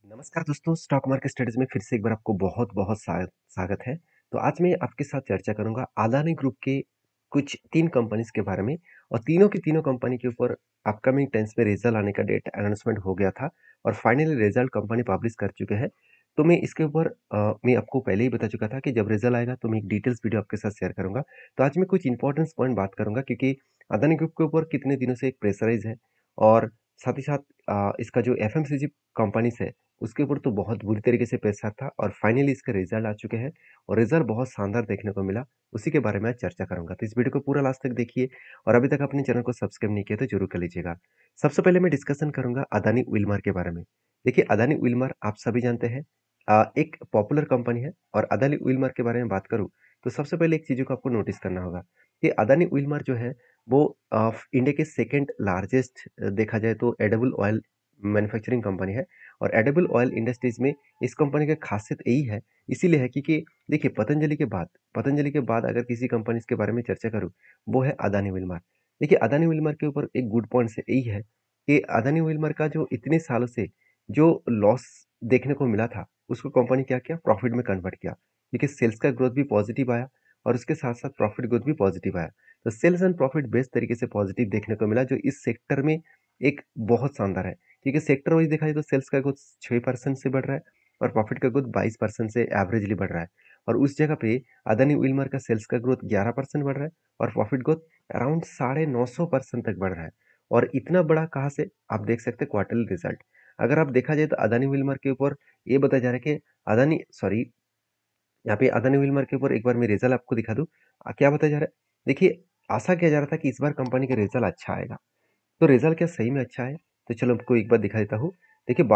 नमस्कार दोस्तों, stock market studies में फिर से एक बार आपको बहुत-बहुत स्वागत है। तो आज मैं आपके साथ चर्चा करूँगा अदानी ग्रुप के कुछ 3 कंपनीज़ के बारे में और तीनों की तीनों कंपनी के ऊपर अपकमिंग टाइम्स में रिजल्ट आने का डेट अनाउंसमेंट हो गया था और फाइनली रिजल्ट कंपनी पब्लिश कर चुके हैं। तो मैं इसके ऊपर मैं आपको पहले ही बता चुका था कि जब रिजल्ट आएगा तो मैं एक डिटेल्स वीडियो आपके साथ शेयर करूँगा। तो आज मैं कुछ इंपॉर्टेंट पॉइंट बात करूँगा क्योंकि अदानी ग्रुप के ऊपर कितने दिनों से एक प्रेशराइज़ है और साथ ही साथ इसका जो एफएमसीजी कंपनीज़ है उसके ऊपर तो बहुत बुरी तरीके से प्रेशर था और फाइनली इसके रिजल्ट आ चुके हैं और रिजल्ट बहुत शानदार देखने को मिला। उसी के बारे में आज चर्चा करूंगा, तो इस वीडियो को पूरा लास्ट तक देखिए और अभी तक अपने चैनल को सब्सक्राइब नहीं किया तो जरूर कर लीजिएगा। सबसे पहले मैं डिस्कशन करूंगा अदानी विल्मर के बारे में। देखिए, अदानी विल्मर आप सभी जानते हैं एक पॉपुलर कंपनी है और अदानी विल्मर के बारे में बात करूँ तो सबसे पहले एक चीज़ों को आपको नोटिस करना होगा कि अदानी विल्मर जो है वो इंडिया के सेकेंड लार्जेस्ट देखा जाए तो एडिबल ऑयल मैन्युफैक्चरिंग कंपनी है और एडिबल ऑयल इंडस्ट्रीज में इस कंपनी की खासियत यही है, इसीलिए है क्योंकि देखिए पतंजलि के बाद अगर किसी कंपनी के बारे में चर्चा करूँ वो है अदानी विल्मर। देखिए, अदानी विल्मर के ऊपर एक गुड पॉइंट यही है कि अदानी विल्मर का जो इतने सालों से जो लॉस देखने को मिला था उसको कंपनी क्या किया, प्रॉफिट में कन्वर्ट किया क्योंकि सेल्स का ग्रोथ भी पॉजिटिव आया और उसके साथ साथ प्रॉफिट ग्रोथ भी पॉजिटिव आया। तो सेल्स एंड प्रॉफिट बेस्ट तरीके से पॉजिटिव देखने को मिला जो इस सेक्टर में एक बहुत शानदार है क्योंकि सेक्टर वाइज देखा जाए तो सेल्स का ग्रोथ 6% से बढ़ रहा है और प्रॉफिट का ग्रोथ 22% से एवरेजली बढ़ रहा है और उस जगह पे अदानी विल्मर का सेल्स का ग्रोथ 11% बढ़ रहा है और प्रॉफिट ग्रोथ अराउंड 950% तक बढ़ रहा है। और इतना बड़ा कहाँ से आप देख सकते हैं क्वार्टरली रिजल्ट। अगर आप देखा जाए तो अदानी विल्मर के ऊपर ये बताया जा रहा है कि अदानी सॉरी यहाँ पे अदानी विल्मर के ऊपर एक बार मैं रिजल्ट आपको दिखा दूँ। क्या बताया जा रहा है, देखिए आशा किया जा रहा था कि इस बार कंपनी का रिजल्ट अच्छा आएगा। तो रिजल्ट क्या सही में अच्छा है? तो चलो आपको एक बार दिखा देता हूँ। देखिए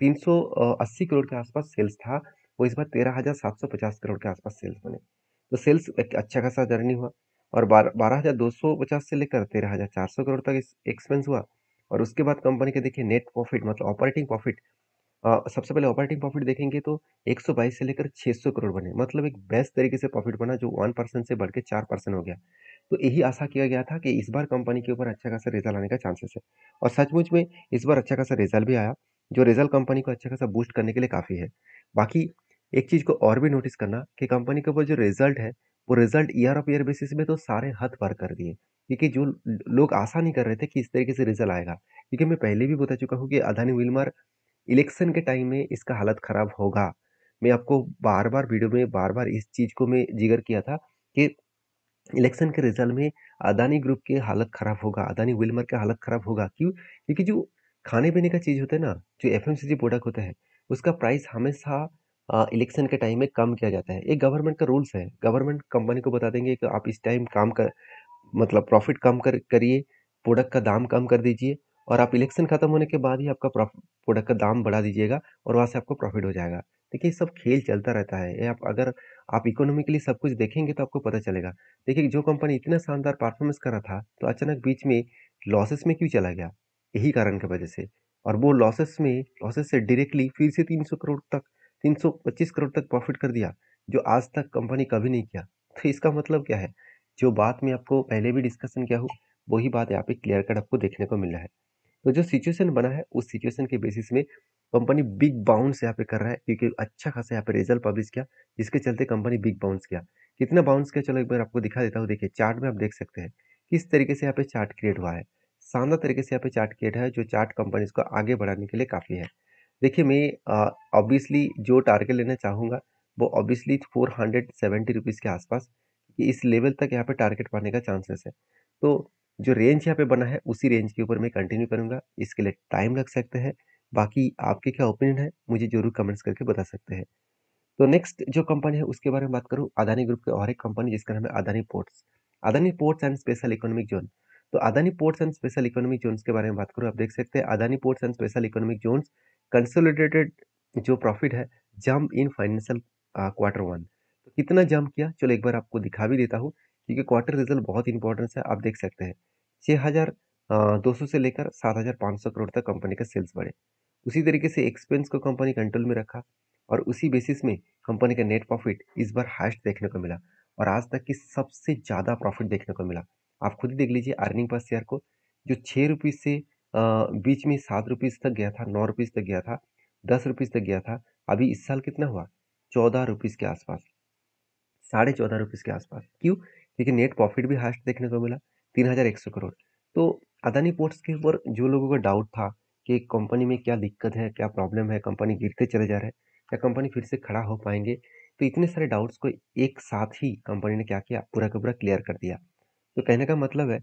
380 करोड़ के आसपास सेल्स था, वो इस बार 13,750 करोड़ के आसपास सेल्स बने। तो सेल्स एक अच्छा खासा जर्नी हुआ और 12,250 से लेकर 13,400 करोड़ तक एक्सपेंस हुआ और उसके बाद कंपनी के देखिए नेट प्रॉफिट मतलब ऑपरेटिंग प्रॉफिट सबसे पहले ऑपरेटिंग प्रॉफिट देखेंगे तो 122 से लेकर 600 करोड़ बने, मतलब एक बेस्ट तरीके से प्रॉफिट बना जो 1% से बढ़ के 4% हो गया। तो यही आशा किया गया था कि इस बार कंपनी के ऊपर अच्छा खासा रिजल्ट आने का चांसेस है और सचमुच में इस बार अच्छा खासा रिजल्ट भी आया जो रिजल्ट कंपनी को अच्छा खासा बूस्ट करने के लिए काफ़ी है। बाकी एक चीज़ को और भी नोटिस करना कि कंपनी के ऊपर जो रिजल्ट है वो result year of year basis में तो सारे हद पार कर दिए क्योंकि जो लोग आशा नहीं कर रहे थे कि इस तरीके से रिजल्ट आएगा, क्योंकि मैं पहले भी बता चुका हूँ कि अदानी विल्मर इलेक्शन के टाइम में इसका हालत खराब होगा। मैं आपको बार-बार वीडियो में बार-बार इस चीज़ को मैं जिक्र किया था कि इलेक्शन के रिजल्ट में अदानी ग्रुप की हालत खराब होगा, अदानी विल्मर का हालत खराब होगा। क्यों? क्योंकि जो खाने-पीने का चीज़ होता है ना, जो एफएमसीजी प्रोडक्ट होता है, उसका प्राइस हमेशा इलेक्शन के टाइम में कम किया जाता है। ये गवर्नमेंट का रूल्स है। गवर्नमेंट कंपनी को बता देंगे कि आप इस टाइम काम कर मतलब प्रॉफिट कम करिए, प्रोडक्ट का दाम कम कर दीजिए और आप इलेक्शन खत्म होने के बाद ही आपका प्रोडक्ट का दाम बढ़ा दीजिएगा और वहाँ से आपको प्रॉफिट हो जाएगा। देखिए, सब खेल चलता रहता है। ये आप अगर आप इकोनॉमिकली सब कुछ देखेंगे तो आपको पता चलेगा। देखिए, जो कंपनी इतना शानदार परफॉर्मेंस कर रहा था, तो अचानक बीच में लॉसेस में क्यों चला गया? यही कारण की वजह से। और वो लॉसेस से डायरेक्टली फिर से 300 करोड़ तक 325 करोड़ तक प्रॉफिट कर दिया, जो आज तक कंपनी कभी नहीं किया। तो इसका मतलब क्या है? जो बात मैं आपको पहले भी डिस्कशन किया हूँ, वही बात यहाँ पे क्लियर कट आपको देखने को मिल रहा है। तो जो सिचुएशन बना है, उस सिचुएशन के बेसिस में कंपनी बिग बाउंस यहाँ पे कर रहा है क्योंकि अच्छा खासा यहाँ पे रिजल्ट पब्लिश किया, जिसके चलते कंपनी बिग बाउंस किया। कितना बाउंस किया चलो एक बार आपको दिखा देता हूँ। देखिए चार्ट में आप देख सकते हैं किस तरीके से यहाँ पे चार्ट क्रिएट हुआ है। शानदार तरीके से यहाँ पे चार्ट क्रिएट है जो चार्ट कंपनी को आगे बढ़ाने के लिए काफ़ी है। देखिए मैं ऑब्वियसली जो टारगेट लेना चाहूँगा वो ऑब्वियसली 470 रुपीज़ के आसपास, कि इस लेवल तक यहाँ पे टारगेट पाने का चांसेस है। तो जो रेंज यहाँ पे बना है उसी रेंज के ऊपर मैं कंटिन्यू करूँगा, इसके लिए टाइम लग सकते हैं। बाकी आपके क्या ओपिनियन है मुझे ज़रूर कमेंट्स करके बता सकते हैं। तो नेक्स्ट जो कंपनी है उसके बारे में बात करूँ, अदानी ग्रुप के और एक कंपनी जिसका नाम है Adani ports. Adani ports and special economic zone. तो Adani ports and special economic zones के बारे में बात करूँ, आप देख सकते हैं Adani ports and special economic zones consolidated जो प्रॉफिट है jump in financial quarter one. तो कितना जंप किया चलो एक बार आपको दिखा भी देता हूँ क्योंकि क्वार्टर रिजल्ट बहुत इंपॉर्टेंस है। आप देख सकते हैं 6,200 से लेकर 7,500 करोड़ तक कंपनी का सेल्स बढ़े। उसी तरीके से एक्सपेंस को कंपनी कंट्रोल में रखा और उसी बेसिस में कंपनी का नेट प्रॉफिट इस बार हाईएस्ट देखने को मिला और आज तक की सबसे ज़्यादा प्रॉफिट देखने को मिला। आप खुद ही देख लीजिए अर्निंग पर शेयर को, जो 6 रुपये से बीच में 7 रुपीज़ तक गया था, 9 रुपीज़ तक गया था, 10 रुपीज़ तक गया था। अभी इस साल कितना हुआ? 14 रुपीज़ के आसपास, 14.5 रुपीज़ के आसपास। क्यों? क्योंकि नेट प्रॉफिट भी हाईएस्ट देखने को मिला, 3,100 करोड़। तो अदानी पोर्ट्स के ऊपर जो लोगों का डाउट था कि कंपनी में क्या दिक्कत है, क्या प्रॉब्लम है, कंपनी गिरते चले जा रहे हैं, क्या कंपनी फिर से खड़ा हो पाएंगे, तो इतने सारे डाउट्स को एक साथ ही कंपनी ने क्या किया, पूरा का पूरा क्लियर कर दिया। तो कहने का मतलब है,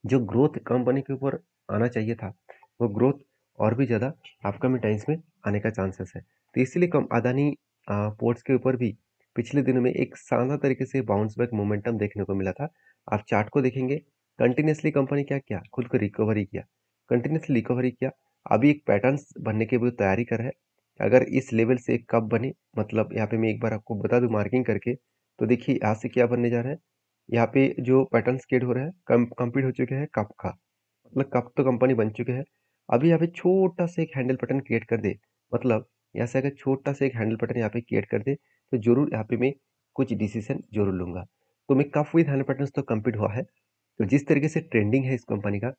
जो ग्रोथ कंपनी के ऊपर आना चाहिए था, वो ग्रोथ और भी ज़्यादा अपकमिंग टाइम्स में आने का चांसेस है। तो इसलिए कम अदानी पोर्ट्स के ऊपर भी पिछले दिनों में एक शानदार तरीके से बाउंस बैक मोमेंटम देखने को मिला था। आप चार्ट को देखेंगे, कंटिन्यूसली कंपनी क्या किया, खुद को रिकवरी किया, कंटिन्यूसली रिकवरी किया। अभी एक पैटर्न्स बनने की वो तैयारी कर रहा है। अगर इस लेवल से कब बने, मतलब यहाँ पे मैं एक बार आपको बता दूं मार्किंग करके, तो देखिए यहाँ से क्या बनने जा रहा है। यहाँ पे जो पैटर्न क्रिएट हो रहा है, कंप्लीट हो चुके हैं कप का, मतलब कप तो कंपनी बन चुके हैं। अभी यहाँ पे छोटा सा एक हैंडल पैटर्न क्रिएट कर दे, मतलब यहाँ से अगर छोटा सा एक हैंडल पैटर्न यहाँ पे क्रिएट कर दे, तो जरूर यहाँ पे मैं कुछ डिसीजन जरूर लूंगा। तो मैं कप विद हैंडल पैटर्न तो कंप्लीट हुआ है, तो जिस तरीके से ट्रेंडिंग है इस कंपनी का,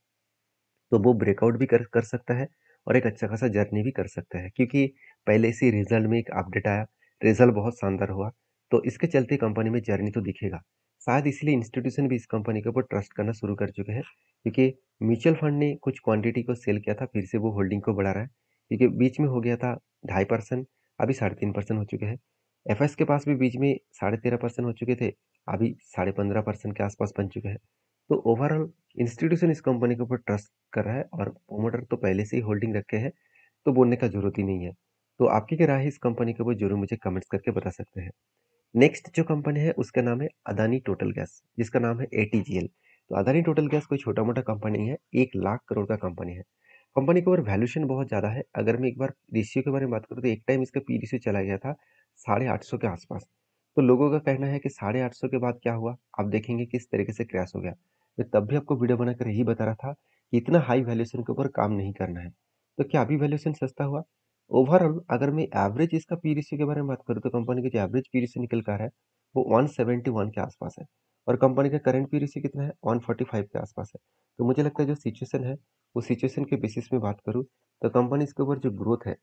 तो वो ब्रेकआउट भी कर सकता है और एक अच्छा खासा जर्नी भी कर सकता है, क्योंकि पहले से रिजल्ट में एक अपडेट आया, रिजल्ट बहुत शानदार हुआ, तो इसके चलते कंपनी में जर्नी तो दिखेगा। शायद इसलिए इंस्टीट्यूशन भी इस कंपनी के ऊपर ट्रस्ट करना शुरू कर चुके हैं, क्योंकि म्यूचुअल फंड ने कुछ क्वांटिटी को सेल किया था, फिर से वो होल्डिंग को बढ़ा रहा है, क्योंकि बीच में हो गया था 2.5%, अभी 3.5% हो चुके हैं। एफ के पास भी बीच में 13.5% हो चुके थे, अभी 15.5% के आसपास बन चुके हैं। तो ओवरऑल इंस्टीट्यूशन इस कंपनी के ऊपर ट्रस्ट कर रहा है, और प्रोमोटर तो पहले से ही होल्डिंग रखे हैं, तो बोलने का जरूरत ही नहीं है। तो आपकी क्या राय है इस कंपनी के ऊपर, जरूर मुझे कमेंट्स करके बता सकते हैं। नेक्स्ट जो कंपनी है उसका नाम है अदानी टोटल गैस, जिसका नाम है एटीजीएल। तो अदानी टोटल गैस कोई छोटा मोटा कंपनी नहीं है, 1 लाख करोड़ का कंपनी है। कंपनी के ऊपर वैल्यूएशन बहुत ज्यादा है। अगर मैं एक बार रेशियो के बारे में बात करूँ, तो एक टाइम इसका पी रेशियो चला गया था 850 के आसपास। तो लोगों का कहना है कि 850 के बाद क्या हुआ, आप देखेंगे किस तरीके से क्रैश हो गया। मैं तब भी आपको वीडियो बनाकर यही बता रहा था कि इतना हाई वैल्यूएशन के ऊपर काम नहीं करना है। तो क्या अभी वैल्यूएशन सस्ता हुआ? ओवरऑल अगर मैं एवरेज इसका पी रेशियो के बारे में बात करूँ, तो कंपनी की जो एवरेज पी रेशियो निकल कर आ रहा है, वो 171 के आसपास है, और कंपनी का करंट पी रेशियो कितना है, 145 के आसपास है। तो मुझे लगता है जो सिचुएशन है, वो सिचुएशन के बेसिस में बात करूँ, तो कंपनी के ऊपर जो ग्रोथ है,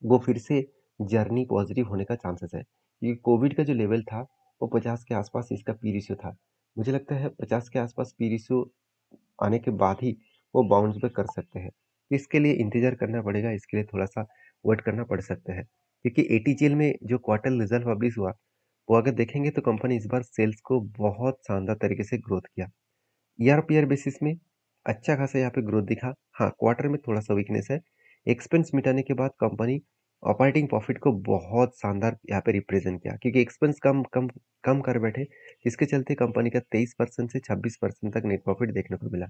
वो फिर से जर्नी पॉजिटिव होने का चांसेस है। क्योंकि कोविड का जो लेवल था, वो 50 के आसपास इसका पी रेशियो था। मुझे लगता है 50 के आसपास पी रेशियो आने के बाद ही वो बाउंस बैक कर सकते हैं। तो इसके लिए इंतजार करना पड़ेगा, इसके लिए थोड़ा सा वेट करना पड़ सकता है, क्योंकि एटीजीएल में जो क्वार्टर रिजल्ट पब्लिश हुआ, वो अगर देखेंगे तो कंपनी इस बार सेल्स को बहुत शानदार तरीके से ग्रोथ किया। ईयर पे ईयर बेसिस में अच्छा खासा यहाँ पे ग्रोथ दिखा। हाँ, क्वार्टर में थोड़ा सा वीकनेस है। एक्सपेंस मिटाने के बाद कंपनी ऑपरेटिंग प्रॉफिट को बहुत शानदार यहाँ पे रिप्रेजेंट किया, क्योंकि एक्सपेंस कम कम कम कर बैठे, जिसके चलते कंपनी का 23% से 26% तक नेट प्रॉफिट देखने को मिला।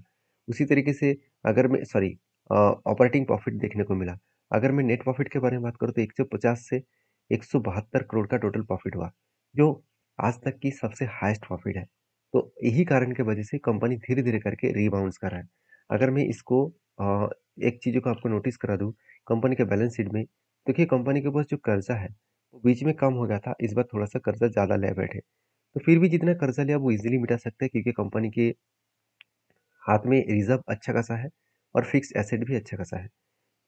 उसी तरीके से अगर मैं सॉरी ऑपरेटिंग प्रॉफिट देखने को मिला। अगर मैं नेट प्रॉफिट के बारे में बात करूँ, तो 150 से 172 करोड़ का टोटल प्रॉफिट हुआ, जो आज तक की सबसे हाईएस्ट प्रॉफिट है। तो यही कारण की वजह से कंपनी धीरे धीरे करके रीबाउंस कर रहा है। अगर मैं इसको एक चीज़ों को आपको नोटिस करा दूं, कंपनी के बैलेंस शीट में देखिए, कंपनी के पास जो कर्जा है, वो बीच में कम हो गया था, इस बार थोड़ा सा कर्जा ज़्यादा ले बैठे। तो फिर भी जितना कर्जा लिया वो इजीली मिटा सकते हैं, क्योंकि कंपनी के हाथ में रिजर्व अच्छा खासा है, और फिक्स एसेट भी अच्छा खासा है।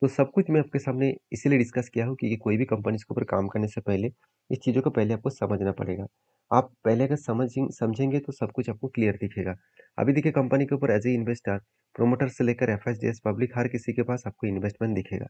तो सब कुछ मैं आपके सामने इसीलिए डिस्कस किया हूँ, क्योंकि कोई भी कंपनी इसके ऊपर काम करने से पहले इस चीज़ों को पहले आपको समझना पड़ेगा। आप पहले अगर समझेंगे तो सब कुछ आपको क्लियर दिखेगा। अभी देखिए, कंपनी के ऊपर एज ए इन्वेस्टर, प्रोमोटर से लेकर एफएसडीएस पब्लिक, हर किसी के पास आपको इन्वेस्टमेंट दिखेगा।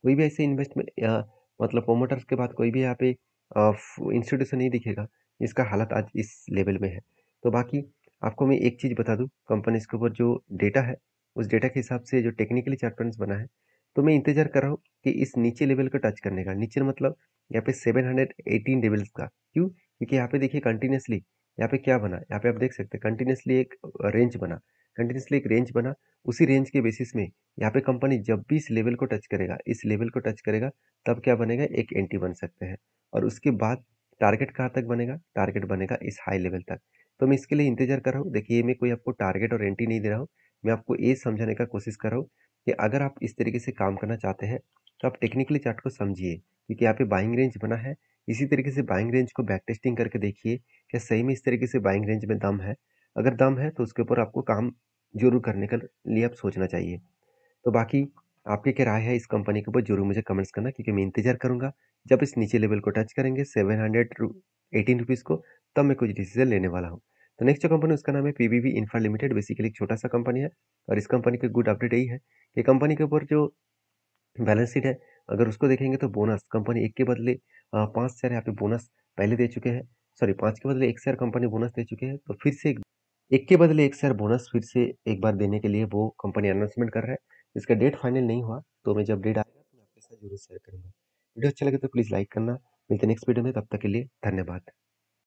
कोई भी ऐसे इन्वेस्टमेंट या मतलब प्रोमोटर्स के बाद कोई भी यहाँ पे इंस्टीट्यूशन नहीं दिखेगा जिसका हालत आज इस लेवल में है। तो बाकी आपको मैं एक चीज़ बता दूं, कंपनीज के ऊपर जो डेटा है, उस डेटा के हिसाब से जो टेक्निकली चार्ट पैटर्न्स बना है, तो मैं इंतजार कर रहा हूँ कि इस नीचे लेवल को टच करने का। नीचे मतलब यहाँ पे 718 लेवल्स का। क्यों? क्योंकि यहाँ पे देखिए कंटिन्यूसली यहाँ पे क्या बना, यहाँ पे आप देख सकते हैं कंटिन्यूसली एक रेंज बना, कंटिन्यूसली एक रेंज बना। उसी रेंज के बेसिस में यहाँ पे कंपनी जब भी इस लेवल को टच करेगा, इस लेवल को टच करेगा, तब क्या बनेगा, एक एंटी बन सकते हैं। और उसके बाद टारगेट कहाँ तक बनेगा, टारगेट बनेगा इस हाई लेवल तक। तो मैं इसके लिए इंतजार कर रहा हूँ। देखिए, मैं कोई आपको टारगेट और एंटी नहीं दे रहा हूँ, मैं आपको ये समझाने का कोशिश कर रहा हूँ कि अगर आप इस तरीके से काम करना चाहते हैं, तो आप टेक्निकली चार्ट को समझिए, क्योंकि यहाँ पे बाइंग रेंज बना है। इसी तरीके से बाइंग रेंज को बैक टेस्टिंग करके देखिए, क्या सही में इस तरीके से बाइंग रेंज में दम है। अगर दम है तो उसके ऊपर आपको काम ज़रूर करने के लिए अब सोचना चाहिए। तो बाकी आपकी क्या राय है इस कंपनी के ऊपर ज़रूर मुझे कमेंट्स करना, क्योंकि मैं इंतज़ार करूँगा जब इस नीचे लेवल को टच करेंगे 718 रुपीज़ को, तब मैं कुछ डिसीजन लेने वाला हूँ। तो नेक्स्ट जो कंपनी उसका नाम है पीवीबी इंफ्रा लिमिटेड, बेसिकली एक छोटा सा कंपनी है। और इस कंपनी की गुड अपडेट यही है कि कंपनी के ऊपर जो बैलेंस शीट है, अगर उसको देखेंगे तो बोनस कंपनी 1 के बदले 5 शेयर यहाँ पे बोनस पहले दे चुके हैं। सॉरी, 5 के बदले 1 शेयर कंपनी बोनस दे चुके हैं। तो फिर से 1 के बदले 1 शेयर बोनस फिर से एक बार देने के लिए वो कंपनी अनाउंसमेंट कर रहा है। इसका डेट फाइनल नहीं हुआ, तो मैं जब डेट आएगा तो मैं आपके साथ ज़रूर शेयर करूँगा। वीडियो अच्छा लगे तो प्लीज़ लाइक करना। मिलते हैं नेक्स्ट वीडियो में, तब तक के लिए धन्यवाद।